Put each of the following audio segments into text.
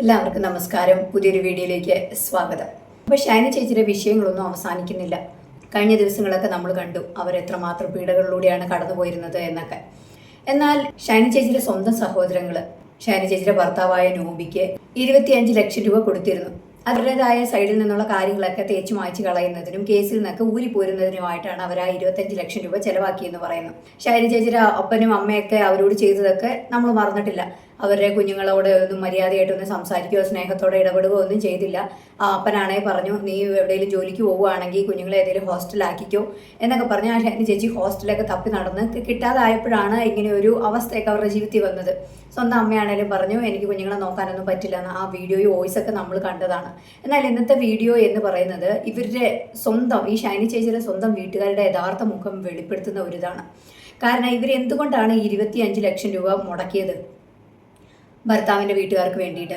എല്ലാവർക്കും നമസ്കാരം. പുതിയൊരു വീഡിയോയിലേക്ക് സ്വാഗതം. അപ്പോൾ ഷൈനി ചേച്ചിയുടെ വിഷയങ്ങളൊന്നും അവസാനിക്കുന്നില്ല. കഴിഞ്ഞ ദിവസങ്ങളൊക്കെ നമ്മൾ കണ്ടു അവരെത്രമാത്രം പീഡകളിലൂടെയാണ് കടന്നുപോയിരുന്നത് എന്നൊക്കെ. എന്നാൽ ഷൈനി ചേച്ചിയുടെ സ്വന്തം സഹോദരങ്ങൾ ഷൈനി ചേച്ചിയുടെ ഭർത്താവായ നോബിക്ക് 25 ലക്ഷം രൂപ കൊടുത്തിരുന്നു. അവരുടേതായ സൈഡിൽ നിന്നുള്ള കാര്യങ്ങളൊക്കെ തേച്ചു മായ്ച്ചു കളയുന്നതിനും കേസിൽ നിന്നൊക്കെ ഊരിപ്പോരുന്നതിനുമായിട്ടാണ് അവർ ആ 25 ലക്ഷം രൂപ ചെലവാക്കിയെന്ന് പറയുന്നു. ഷൈനി ചേച്ചിയുടെ അപ്പനും അമ്മയൊക്കെ അവരോട് ചെയ്തതൊക്കെ നമ്മൾ മറന്നിട്ടില്ല. അവരുടെ കുഞ്ഞുങ്ങളോട് ഒന്നും മര്യാദയായിട്ടൊന്നും സംസാരിക്കുകയോ സ്നേഹത്തോടെ ഇടപെടുകയോ ഒന്നും ചെയ്തില്ല. ആ അപ്പനാണേ പറഞ്ഞു, നീ എവിടെയെങ്കിലും ജോലിക്ക് പോവുകയാണെങ്കിൽ കുഞ്ഞുങ്ങളെ ഏതെങ്കിലും ഹോസ്റ്റലാക്കിക്കോ എന്നൊക്കെ പറഞ്ഞ് ആ ഷൈനി ചേച്ചി ഹോസ്റ്റലൊക്കെ തപ്പി നടന്ന് കിട്ടാതായപ്പോഴാണ് ഇങ്ങനെ ഒരു അവസ്ഥയൊക്കെ അവരുടെ ജീവിതത്തിൽ വന്നത്. സ്വന്തം അമ്മയാണേലും പറഞ്ഞു, എനിക്ക് കുഞ്ഞുങ്ങളെ നോക്കാനൊന്നും പറ്റില്ല എന്ന്. ആ വീഡിയോയും വോയിസൊക്കെ നമ്മൾ കണ്ടതാണ്. എന്നാൽ ഇന്നത്തെ വീഡിയോ എന്ന് പറയുന്നത് ഇവരുടെ സ്വന്തം ഈ ഷൈനി ചേച്ചിയുടെ സ്വന്തം വീട്ടുകാരുടെ യഥാർത്ഥ മുഖം വെളിപ്പെടുത്തുന്ന ഒരിതാണ്. കാരണം ഇവർ എന്തുകൊണ്ടാണ് 25 ലക്ഷം രൂപ മുടക്കിയത് ഭർത്താവിൻ്റെ വീട്ടുകാർക്ക് വേണ്ടിയിട്ട്?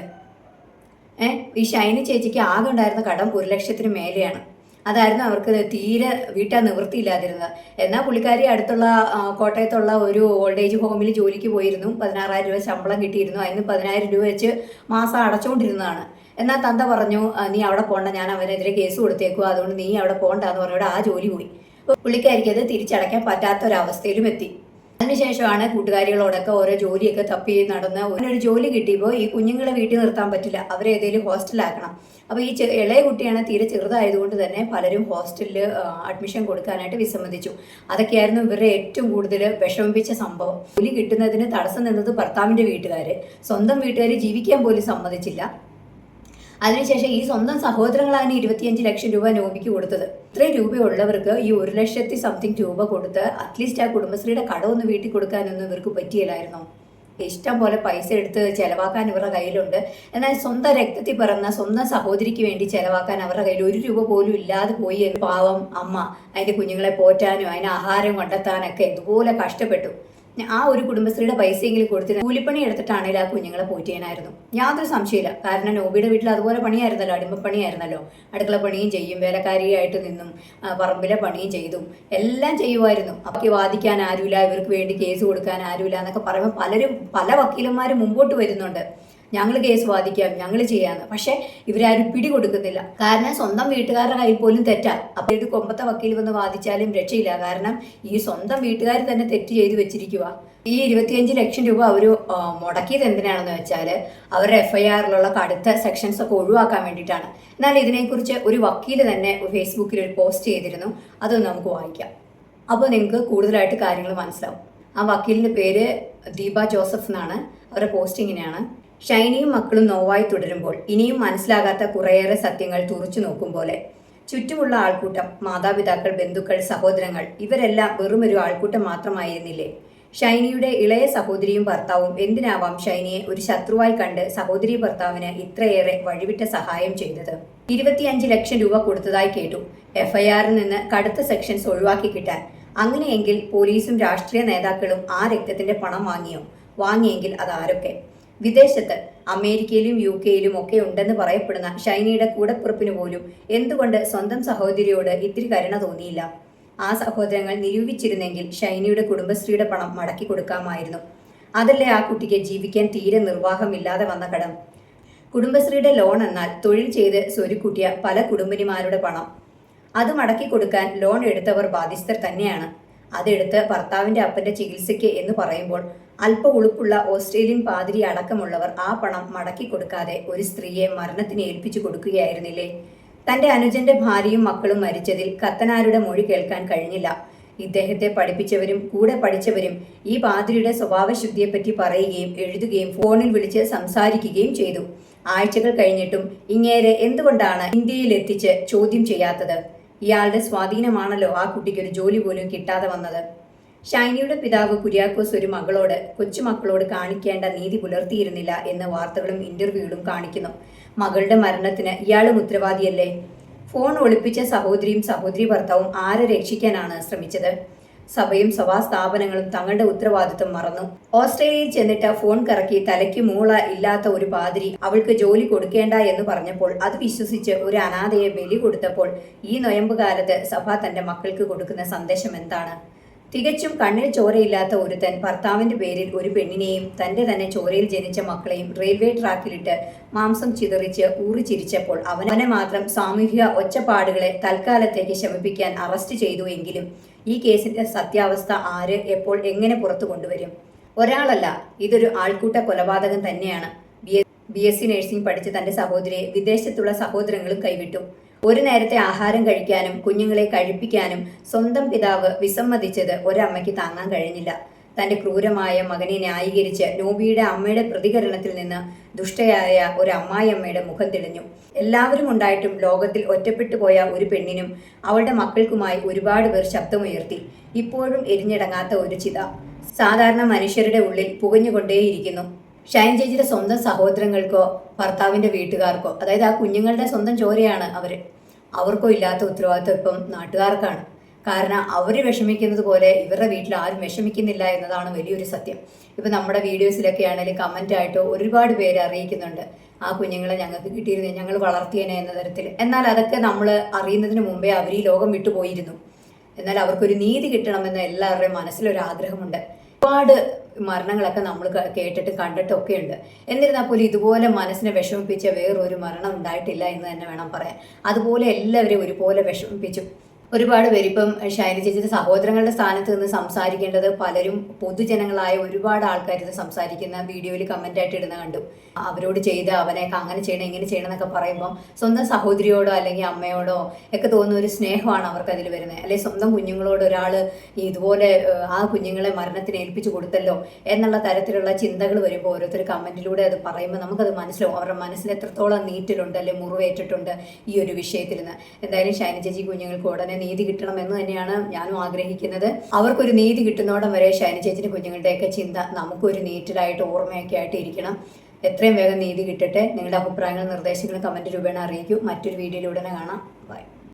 ഈ ഷൈനി ചേച്ചിക്ക് ആകെ ഉണ്ടായിരുന്ന കടം 1 ലക്ഷത്തിന് മേലെയാണ്. അതായിരുന്നു അവർക്ക് തീരെ വീട്ടാൻ നിവൃത്തിയില്ലാതിരുന്നത്. എന്നാൽ പുള്ളിക്കാരി അടുത്തുള്ള കോട്ടയത്തുള്ള ഒരു ഓൾഡ് ഏജ് ഹോമിൽ ജോലിക്ക് പോയിരുന്നു. 16,000 രൂപ ശമ്പളം കിട്ടിയിരുന്നു. അതിന് 10,000 രൂപ വെച്ച് മാസം അടച്ചുകൊണ്ടിരുന്നതാണ്. എന്നാൽ തന്ത പറഞ്ഞു, നീ അവിടെ പോകണ്ട, ഞാൻ അവനെതിരെ കേസ് കൊടുത്തേക്കുക, അതുകൊണ്ട് നീ അവിടെ പോകണ്ടെന്ന് പറഞ്ഞവിടെ ആ ജോലി പോയി. പുള്ളിക്കാരിക്ക് അത് തിരിച്ചടയ്ക്കാൻ പറ്റാത്തൊരവസ്ഥയിലും എത്തി. അതിനുശേഷമാണ് കൂട്ടുകാരികളോടൊക്കെ ഓരോ ജോലിയൊക്കെ തപ്പി നടന്ന് ഒരു ജോലി കിട്ടിയപ്പോൾ ഈ കുഞ്ഞുങ്ങളെ വീട്ടിൽ നിർത്താൻ പറ്റില്ല, അവരെ ഏതെങ്കിലും ഹോസ്റ്റലാക്കണം. അപ്പോൾ ഈ ഇളയ കുട്ടിയാണ് തീരെ ചെറുതായതുകൊണ്ട് തന്നെ പലരും ഹോസ്റ്റലിൽ അഡ്മിഷൻ കൊടുക്കാനായിട്ട് വിസമ്മതിച്ചു. അതൊക്കെയായിരുന്നു ഇവരുടെ ഏറ്റവും കൂടുതൽ വിഷമിപ്പിച്ച സംഭവം. ജോലി കിട്ടുന്നതിന് തടസ്സം നിന്നത് ഭർത്താവിൻ്റെ വീട്ടുകാർ. സ്വന്തം വീട്ടുകാർ ജീവിക്കാൻ പോലും സമ്മതിച്ചില്ല. അതിനുശേഷം ഈ സ്വന്തം സഹോദരങ്ങളാണ് 25 ലക്ഷം രൂപ നോബിക്ക് കൊടുത്തത്. ഇത്രയും രൂപയുള്ളവർക്ക് ഈ 1 ലക്ഷത്തി സംതിങ് രൂപ കൊടുത്ത് അറ്റ്ലീസ്റ്റ് ആ കുടുംബശ്രീയുടെ കടമൊന്ന് വീട്ടിൽ കൊടുക്കാനൊന്നും ഇവർക്ക് പറ്റിയില്ലായിരുന്നോ? ഇഷ്ടം പോലെ പൈസ എടുത്ത് ചെലവാക്കാൻ ഇവരുടെ കയ്യിലുണ്ട്. എന്നാൽ സ്വന്തം രക്തത്തിൽ പിറന്ന സ്വന്തം സഹോദരിക്ക് വേണ്ടി ചെലവാക്കാൻ അവരുടെ കയ്യിൽ 1 രൂപ പോലും ഇല്ലാതെ പോയി എന്ന് പാവം അമ്മ അതിൻ്റെ കുഞ്ഞുങ്ങളെ പോറ്റാനും അതിന് ആഹാരം കണ്ടെത്താനൊക്കെ ഇതുപോലെ കഷ്ടപ്പെട്ടു. ആ ഒരു കുടുംബശ്രീയുടെ പൈസയെങ്കിലും കൊടുത്തിട്ട് കൂലിപ്പണി എടുത്തിട്ടാണെങ്കിൽ ആ കുഞ്ഞുങ്ങളെ പോറ്റിയാനായിരുന്നു. യാതൊരു സംശയമില്ല. കാരണം നോബിയുടെ വീട്ടിൽ അതുപോലെ പണിയായിരുന്നല്ലോ, അടിമപ്പണിയായിരുന്നല്ലോ. അടുക്കള പണിയും ചെയ്യും, വേലക്കാരിയായിട്ട് നിന്നും പറമ്പിലെ പണിയും ചെയ്തും എല്ലാം ചെയ്യുമായിരുന്നു. അവർക്ക് വാദിക്കാൻ ആരുമില്ല, ഇവർക്ക് വേണ്ടി കേസ് കൊടുക്കാൻ ആരുമില്ല എന്നൊക്കെ പറയുമ്പോൾ പല വക്കീലന്മാരും മുമ്പോട്ട് വരുന്നുണ്ട്, ഞങ്ങൾ കേസ് വാദിക്കാം, ഞങ്ങൾ ചെയ്യാന്ന്. പക്ഷെ ഇവരാരും പിടി കൊടുക്കുന്നില്ല. കാരണം സ്വന്തം വീട്ടുകാരുടെ കയ്യിൽ പോലും തെറ്റാം. അപ്പോൾ ഇത് കൊമ്പത്തെ വക്കീൽ വന്ന് വാദിച്ചാലും രക്ഷയില്ല. കാരണം ഈ സ്വന്തം വീട്ടുകാർ തന്നെ തെറ്റ് ചെയ്ത് വെച്ചിരിക്കുക. ഈ 25 ലക്ഷം രൂപ അവർ മുടക്കിയത് എന്തിനാണെന്ന് വെച്ചാൽ അവരുടെ FIRലുള്ള കടുത്ത സെക്ഷൻസ് ഒക്കെ ഒഴിവാക്കാൻ വേണ്ടിയിട്ടാണ്. എന്നാൽ ഇതിനെക്കുറിച്ച് ഒരു വക്കീൽ തന്നെ ഫേസ്ബുക്കിൽ ഒരു പോസ്റ്റ് ചെയ്തിരുന്നു. അതൊന്ന് നമുക്ക് വായിക്കാം. അപ്പോൾ നിങ്ങൾക്ക് കൂടുതലായിട്ട് കാര്യങ്ങൾ മനസ്സിലാവും. ആ വക്കീലിൻ്റെ പേര് ദീപ ജോസഫ് എന്നാണ്. അവരുടെ പോസ്റ്റ് ഇങ്ങനെയാണ്: ഷൈനിയും മക്കളും നോവായി തുടരുമ്പോൾ ഇനിയും മനസ്സിലാകാത്ത കുറേയേറെ സത്യങ്ങൾ തുറച്ചു നോക്കും പോലെ ചുറ്റുമുള്ള ആൾക്കൂട്ടം, മാതാപിതാക്കൾ, ബന്ധുക്കൾ, സഹോദരങ്ങൾ, ഇവരെല്ലാം വെറുമൊരു ആൾക്കൂട്ടം മാത്രമായിരുന്നില്ലേ? ഷൈനിയുടെ ഇളയ സഹോദരിയും ഭർത്താവും എന്തിനാവാം ഷൈനിയെ ഒരു ശത്രുവായി കണ്ട് സഹോദരി ഭർത്താവിന് ഇത്രയേറെ വഴിവിട്ട സഹായം ചെയ്തത്? 25 ലക്ഷം രൂപ കൊടുത്തതായി കേട്ടു. FIRൽ നിന്ന് കടുത്ത സെക്ഷൻസ് ഒഴിവാക്കി കിട്ടാൻ. അങ്ങനെയെങ്കിൽ പോലീസും രാഷ്ട്രീയ നേതാക്കളും ആ രക്തത്തിന്റെ പണം വാങ്ങിയെങ്കിൽ അതാരൊക്കെ? വിദേശത്ത് അമേരിക്കയിലും UK യിലും ഒക്കെ ഉണ്ടെന്ന് പറയപ്പെടുന്ന ഷൈനിയുടെ കൂടപ്പിറപ്പിന് പോലും എന്തുകൊണ്ട് സ്വന്തം സഹോദരിയോട് ഇത്തിരി കരുണ തോന്നിയില്ല? ആ സഹോദരങ്ങൾ നിരൂപിച്ചിരുന്നെങ്കിൽ ഷൈനിയുടെ കുടുംബശ്രീയുടെ പണം മടക്കി കൊടുക്കാമായിരുന്നു. അതല്ലേ ആ കുട്ടിക്ക് ജീവിക്കാൻ തീരെ നിർവാഹമില്ലാതെ വന്ന കടം? കുടുംബശ്രീയുടെ ലോൺ എന്നാൽ തൊഴിൽ ചെയ്ത് സ്വരുക്കൂട്ടിയ പല കുടുംബിനിമാരുടെ പണം. അത് മടക്കി കൊടുക്കാൻ ലോൺ എടുത്തവർ ബാധ്യസ്ഥർ തന്നെയാണ്. അതെടുത്ത് ഭർത്താവിൻ്റെ അപ്പൻ്റെ ചികിത്സയ്ക്ക് എന്ന് പറയുമ്പോൾ അല്പ ഉളുപ്പുള്ള ഓസ്ട്രേലിയൻ പാതിരി അടക്കമുള്ളവർ ആ പണം മടക്കി കൊടുക്കാതെ ഒരു സ്ത്രീയെ മരണത്തിന് ഏൽപ്പിച്ചു കൊടുക്കുകയായിരുന്നില്ലേ? തൻ്റെ അനുജന്റെ ഭാര്യയും മക്കളും മരിച്ചതിൽ കത്തനാരുടെ മൊഴി കേൾക്കാൻ കഴിഞ്ഞില്ല. ഇദ്ദേഹത്തെ പഠിപ്പിച്ചവരും കൂടെ പഠിച്ചവരും ഈ പാതിരിയുടെ സ്വഭാവശുദ്ധിയെപ്പറ്റി പറയുകയും എഴുതുകയും ഫോണിൽ വിളിച്ച് സംസാരിക്കുകയും ചെയ്തു. ആഴ്ചകൾ കഴിഞ്ഞിട്ടും ഇങ്ങേരെ എന്തുകൊണ്ടാണ് ഇന്ത്യയിൽ എത്തിച്ച് ചോദ്യം ചെയ്യാത്തത്? ഇയാളുടെ സ്വാധീനമാണല്ലോ ആ കുട്ടിക്ക് ഒരു ജോലി പോലും കിട്ടാതെ വന്നത്. ഷൈനിയുടെ പിതാവ് കുര്യാക്കോസ് ഒരു കൊച്ചുമക്കളോട് കാണിക്കേണ്ട നീതി പുലർത്തിയിരുന്നില്ല എന്ന് വാർത്തകളും ഇന്റർവ്യൂകളും കാണിക്കുന്നു. മകളുടെ മരണത്തിന് ഇയാളും ഉത്തരവാദിയല്ലേ? ഫോൺ ഒളിപ്പിച്ച സഹോദരി ഭർത്താവും ആരെ രക്ഷിക്കാനാണ് ശ്രമിച്ചത്? സഭയും സഭാസ്ഥാപനങ്ങളും തങ്ങളുടെ ഉത്തരവാദിത്വം മറന്നു. ഓസ്ട്രേലിയയിൽ ചെന്നിട്ട് ഫോൺ കറക്കി തലയ്ക്ക് മൂള ഇല്ലാത്ത ഒരു പാതിരി അവൾക്ക് ജോലി കൊടുക്കേണ്ട എന്ന് പറഞ്ഞപ്പോൾ അത് വിശ്വസിച്ച് ഒരു അനാഥയെ ബലി കൊടുത്തപ്പോൾ ഈ നൊയമ്പ് കാലത്ത് സഭ തന്റെ മക്കൾക്ക് കൊടുക്കുന്ന സന്ദേശം എന്താണ്? തികച്ചും കണ്ണിൽ ചോരയില്ലാത്ത ഒരുത്തൻ ഭർത്താവിന്റെ പേരിൽ ഒരു പെണ്ണിനെയും തന്റെ തന്നെ ചോരയിൽ ജനിച്ച മക്കളെയും റെയിൽവേ ട്രാക്കിലിട്ട് മാംസം ചിതറിച്ച് ഊറിച്ചിരിച്ചപ്പോൾ അവനെ മാത്രം സാമൂഹിക ഒച്ചപ്പാടുകളെ തൽക്കാലത്തേക്ക് ശമിപ്പിക്കാൻ അറസ്റ്റ് ചെയ്തു എങ്കിലും ഈ കേസിന്റെ സത്യാവസ്ഥ ആര് എപ്പോൾ എങ്ങനെ പുറത്തു കൊണ്ടുവരും? ഒരാളല്ല, ഇതൊരു ആൾക്കൂട്ട കൊലപാതകം തന്നെയാണ്. BSc നഴ്സിംഗ് പഠിച്ച് തന്റെ സഹോദരിയെ വിദേശത്തുള്ള സഹോദരങ്ങളും കൈവിട്ടു. ഒരു നേരത്തെ ആഹാരം കഴിക്കാനും കുഞ്ഞുങ്ങളെ കഴിപ്പിക്കാനും സ്വന്തം പിതാവ് വിസമ്മതിച്ചത് ഒരമ്മയ്ക്ക് താങ്ങാൻ കഴിഞ്ഞില്ല. തന്റെ ക്രൂരമായ മകനെ ന്യായീകരിച്ച് നോബിയുടെ അമ്മയുടെ പ്രതികരണത്തിൽ നിന്ന് ദുഷ്ടയായ ഒരു അമ്മായിയമ്മയുടെ മുഖം തെളിഞ്ഞു. എല്ലാവരും ഉണ്ടായിട്ടും ലോകത്തിൽ ഒറ്റപ്പെട്ടു പോയ ഒരു പെണ്ണിനും അവളുടെ മക്കൾക്കുമായി ഒരുപാട് പേർ ശബ്ദമുയർത്തി. ഇപ്പോഴും എരിഞ്ഞടങ്ങാത്ത ഒരു ചിത സാധാരണ മനുഷ്യരുടെ ഉള്ളിൽ പുകഞ്ഞുകൊണ്ടേയിരിക്കുന്നു. ഷൈൻ ചേച്ചിയുടെ സ്വന്തം സഹോദരങ്ങൾക്കോ ഭർത്താവിന്റെ വീട്ടുകാർക്കോ, അതായത് ആ കുഞ്ഞുങ്ങളുടെ സ്വന്തം ചോരയാണ് അവർക്കോ ഇല്ലാത്ത ഉത്തരവാദിത്വം ഇപ്പം നാട്ടുകാർക്കാണ്. കാരണം അവർ വിഷമിക്കുന്നത് പോലെ ഇവരുടെ വീട്ടിൽ ആരും വിഷമിക്കുന്നില്ല എന്നതാണ് വലിയൊരു സത്യം. ഇപ്പം നമ്മുടെ വീഡിയോസിലൊക്കെ ആണെങ്കിലും കമൻ്റായിട്ടോ ഒരുപാട് പേര് അറിയിക്കുന്നുണ്ട്, ആ കുഞ്ഞുങ്ങളെ ഞങ്ങൾക്ക് കിട്ടിയിരുന്നേ, ഞങ്ങൾ വളർത്തിയേനെ എന്ന തരത്തിൽ. എന്നാൽ അതൊക്കെ നമ്മൾ അറിയുന്നതിന് മുമ്പേ അവർ ഈ ലോകം വിട്ടുപോയിരുന്നു. എന്നാൽ അവർക്കൊരു നീതി കിട്ടണമെന്ന് എല്ലാവരുടെയും മനസ്സിലൊരു ആഗ്രഹമുണ്ട്. ഒരുപാട് മരണങ്ങളൊക്കെ നമ്മൾ കേട്ടിട്ട് കണ്ടിട്ടൊക്കെ ഉണ്ട്. എന്നിരുന്നാൽ പോലും ഇതുപോലെ മനസ്സിനെ വിഷമിപ്പിച്ച വേറൊരു മരണം ഉണ്ടായിട്ടില്ല എന്ന് തന്നെ വേണം പറയാൻ. അതുപോലെ എല്ലാവരെയും ഒരുപോലെ വിഷമിപ്പിച്ചു. ഒരുപാട് പേര് ഇപ്പം ഷൈനി ചേച്ചിയുടെ സഹോദരങ്ങളുടെ സ്ഥാനത്ത് നിന്ന് സംസാരിക്കേണ്ടത് പലരും പൊതുജനങ്ങളായ ഒരുപാട് ആൾക്കാർ ഇത് സംസാരിക്കുന്ന വീഡിയോയിൽ കമൻ്റായിട്ട് ഇടുന്ന കണ്ടു. അവരോട് ചെയ്ത് അവനെയൊക്കെ അങ്ങനെ ചെയ്യണം ഇങ്ങനെ ചെയ്യണം എന്നൊക്കെ പറയുമ്പം സ്വന്തം സഹോദരിയോടോ അല്ലെങ്കിൽ അമ്മയോടോ ഒക്കെ തോന്നുന്ന ഒരു സ്നേഹമാണ് അവർക്ക് അതിൽ വരുന്നത്. അല്ലെങ്കിൽ സ്വന്തം കുഞ്ഞുങ്ങളോട് ഒരാൾ ഇതുപോലെ ആ കുഞ്ഞുങ്ങളെ മരണത്തിന് ഏൽപ്പിച്ചു കൊടുത്തല്ലോ എന്നുള്ള തരത്തിലുള്ള ചിന്തകൾ വരുമ്പോൾ ഓരോരുത്തർ കമൻറ്റിലൂടെ അത് പറയുമ്പോൾ നമുക്കത് മനസ്സിലാവും അവരുടെ മനസ്സിൽ എത്രത്തോളം നീറ്റിലുണ്ട് അല്ലെങ്കിൽ മുറിവേറ്റിട്ടുണ്ട് ഈ ഒരു വിഷയത്തിൽ നിന്ന്. എന്തായാലും ഷൈനി ചേച്ചി കുഞ്ഞുങ്ങൾക്ക് ഉടനെ നീതി കിട്ടണമെന്ന് തന്നെയാണ് ഞാനും ആഗ്രഹിക്കുന്നത്. അവർക്കൊരു നീതി കിട്ടുന്നോടം വരെ ഷൈനി ചേച്ചിയുടെ കുഞ്ഞുങ്ങളുടെയൊക്കെ ചിന്ത നമുക്കൊരു നീറ്റിലായിട്ട് ഓർമ്മയൊക്കെ ആയിട്ട് ഇരിക്കണം. എത്രയും വേഗം നീതി കിട്ടട്ടെ. നിങ്ങളുടെ അഭിപ്രായങ്ങളും നിർദ്ദേശങ്ങളും കമൻറ്റ് രൂപേണ അറിയിക്കൂ. മറ്റൊരു വീഡിയോയിലൂടെ കാണാം. ബൈ.